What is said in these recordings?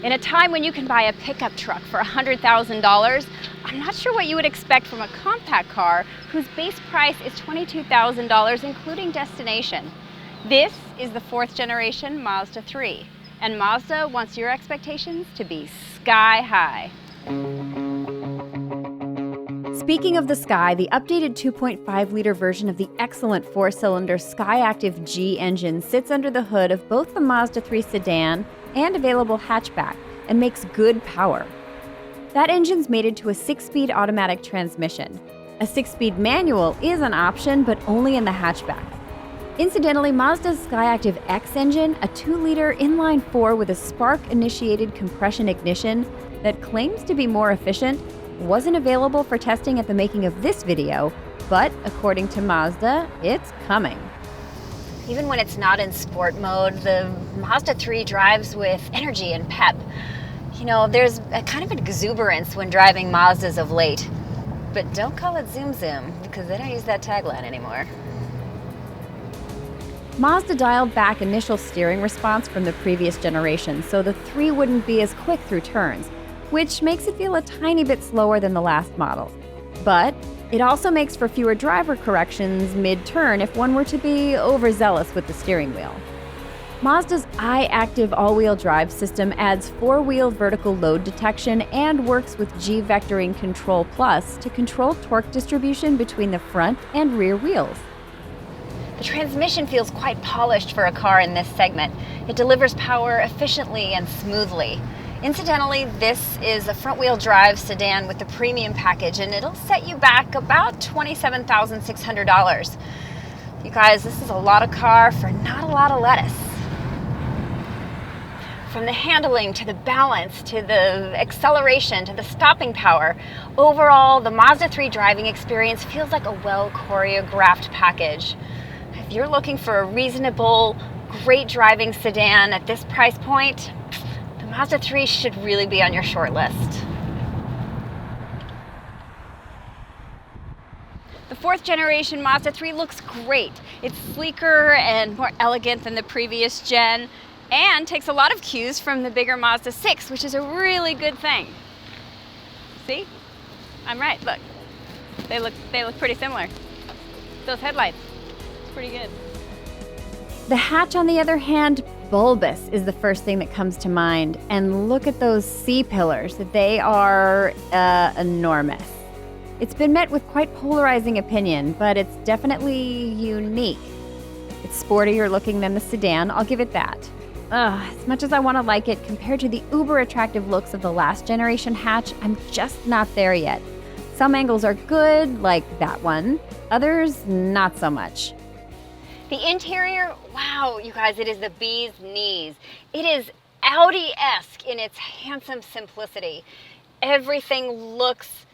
In a time when you can buy a pickup truck for $100,000, I'm not sure what you would expect from a compact car whose base price is $22,000, including destination. This is the 4th generation Mazda 3, and Mazda wants your expectations to be sky high. Speaking of the sky, the updated 2.5-liter version of the excellent 4-cylinder Skyactiv G engine sits under the hood of both the Mazda 3 sedan and available hatchback and makes good power. That engine's mated to a 6-speed automatic transmission. A 6-speed manual is an option, but only in the hatchback. Incidentally, Mazda's Skyactiv X engine, a 2-liter inline-4 with a spark-initiated compression ignition that claims to be more efficient, wasn't available for testing at the making of this video, but according to Mazda, it's coming. Even when it's not in sport mode, the Mazda 3 drives with energy and pep. You know, there's a kind of exuberance when driving Mazdas of late. But don't call it Zoom Zoom, because they don't use that tagline anymore. Mazda dialed back initial steering response from the previous generation, so the 3 wouldn't be as quick through turns, which makes it feel a tiny bit slower than the last model. But it also makes for fewer driver corrections mid-turn if one were to be overzealous with the steering wheel. Mazda's iActive all-wheel drive system adds 4-wheel vertical load detection and works with G-Vectoring Control Plus to control torque distribution between the front and rear wheels. The transmission feels quite polished for a car in this segment. It delivers power efficiently and smoothly. Incidentally, this is a front-wheel drive sedan with the premium package, and it'll set you back about $27,600. You guys, this is a lot of car for not a lot of lettuce. From the handling to the balance to the acceleration to the stopping power, overall, the Mazda 3 driving experience feels like a well-choreographed package. If you're looking for a reasonable, great driving sedan at this price point, the Mazda 3 should really be on your short list. The 4th generation Mazda 3 looks great. It's sleeker and more elegant than the previous gen, and takes a lot of cues from the bigger Mazda 6, which is a really good thing. See? I'm right, look. They look pretty similar. Those headlights, pretty good. The hatch, on the other hand, bulbous is the first thing that comes to mind. And look at those C-pillars. They are enormous. It's been met with quite polarizing opinion, but it's definitely unique. It's sportier looking than the sedan, I'll give it that. As much as I want to like it, compared to the uber-attractive looks of the last generation hatch, I'm just not there yet. Some angles are good, like that one. Others, not so much. The interior, wow, you guys, it is the bee's knees. It is Audi-esque in its handsome simplicity. Everything looks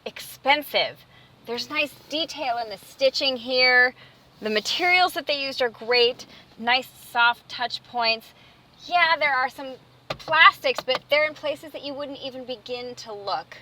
expensive. There's nice detail in the stitching here. The materials that they used are great. Nice soft touch points. Yeah, there are some plastics, but they're in places that you wouldn't even begin to look.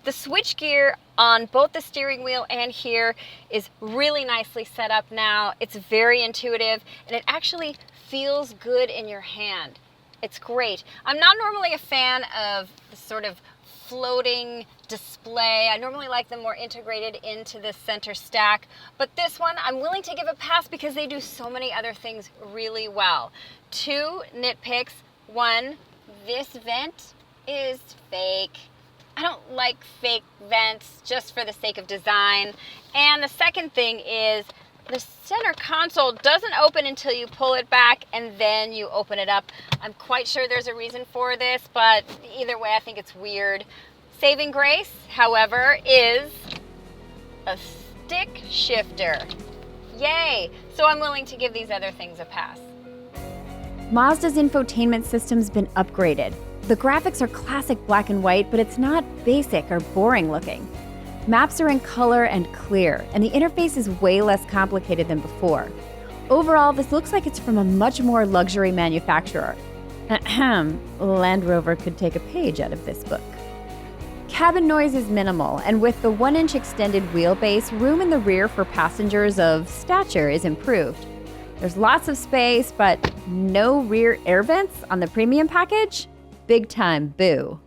The switchgear on both the steering wheel and here is really nicely set up now. It's very intuitive, and it actually feels good in your hand. It's great. I'm not normally a fan of the sort of floating display. I normally like them more integrated into the center stack, but this one I'm willing to give a pass because they do so many other things really well. 2 nitpicks. 1, this vent is fake. I don't like fake vents just for the sake of design. And the second thing is the center console doesn't open until you pull it back and then you open it up. I'm quite sure there's a reason for this, but either way, I think it's weird. Saving grace, however, is a stick shifter. Yay! So I'm willing to give these other things a pass. Mazda's infotainment system's been upgraded. The graphics are classic black and white, but it's not basic or boring looking. Maps are in color and clear, and the interface is way less complicated than before. Overall, this looks like it's from a much more luxury manufacturer. Land Rover could take a page out of this book. Cabin noise is minimal, and with the 1-inch extended wheelbase, room in the rear for passengers of stature is improved. There's lots of space, but no rear air vents on the premium package? big time boo.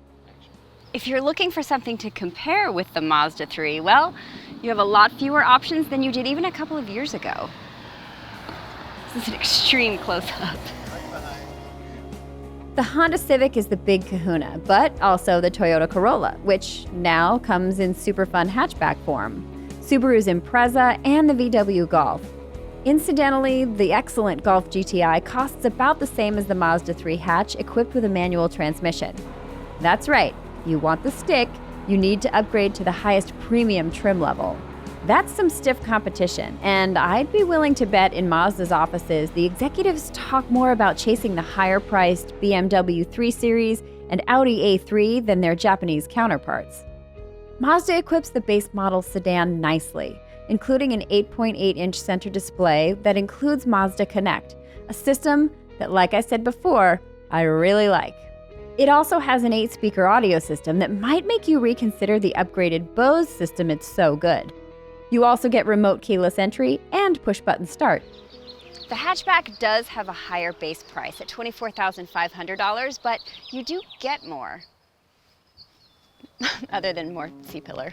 If you're looking for something to compare with the Mazda 3, well, you have a lot fewer options than you did even a couple of years ago. This is an extreme close-up. The Honda Civic is the big kahuna, but also the Toyota Corolla, which now comes in super fun hatchback form, Subaru's Impreza, and the VW Golf. Incidentally, the excellent Golf GTI costs about the same as the Mazda 3 hatch, equipped with a manual transmission. That's right, you want the stick, you need to upgrade to the highest premium trim level. That's some stiff competition, and I'd be willing to bet in Mazda's offices the executives talk more about chasing the higher-priced BMW 3 Series and Audi A3 than their Japanese counterparts. Mazda equips the base model sedan nicely, including an 8.8-inch center display that includes Mazda Connect, a system that, like I said before, I really like. It also has an 8-speaker audio system that might make you reconsider the upgraded Bose system. It's so good. You also get remote keyless entry and push-button start. The hatchback does have a higher base price at $24,500, but you do get more. Other than more C-pillar.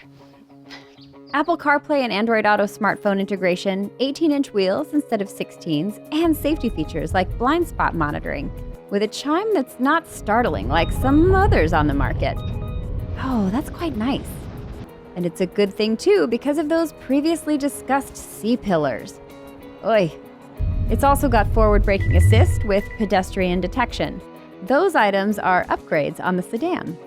Apple CarPlay and Android Auto smartphone integration, 18-inch wheels instead of 16s, and safety features like blind spot monitoring, with a chime that's not startling like some others on the market. Oh, that's quite nice. And it's a good thing too because of those previously discussed C-pillars. Oy. It's also got forward braking assist with pedestrian detection. Those items are upgrades on the sedan.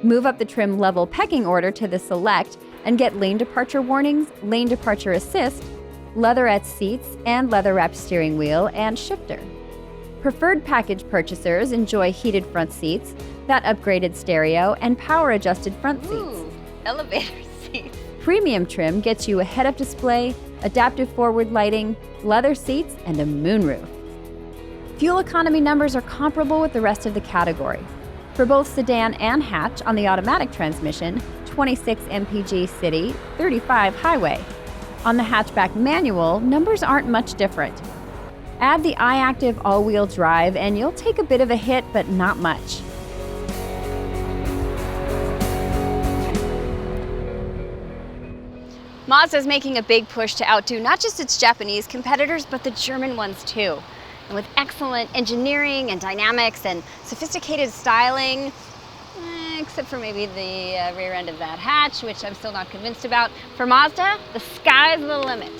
Move up the trim level pecking order to the Select and get lane departure warnings, lane departure assist, leatherette seats, and leather-wrapped steering wheel and shifter. Preferred package purchasers enjoy heated front seats, that upgraded stereo, and power-adjusted front seats. Ooh, elevator seats. Premium trim gets you a head-up display, adaptive forward lighting, leather seats, and a moonroof. Fuel economy numbers are comparable with the rest of the category. For both sedan and hatch on the automatic transmission, 26 mpg city, 35 highway. On the hatchback manual, numbers aren't much different. Add the iActive all-wheel drive and you'll take a bit of a hit, but not much. Mazda is making a big push to outdo not just its Japanese competitors, but the German ones too. And with excellent engineering and dynamics and sophisticated styling, except for maybe the rear end of that hatch, which I'm still not convinced about, for Mazda, the sky's the limit.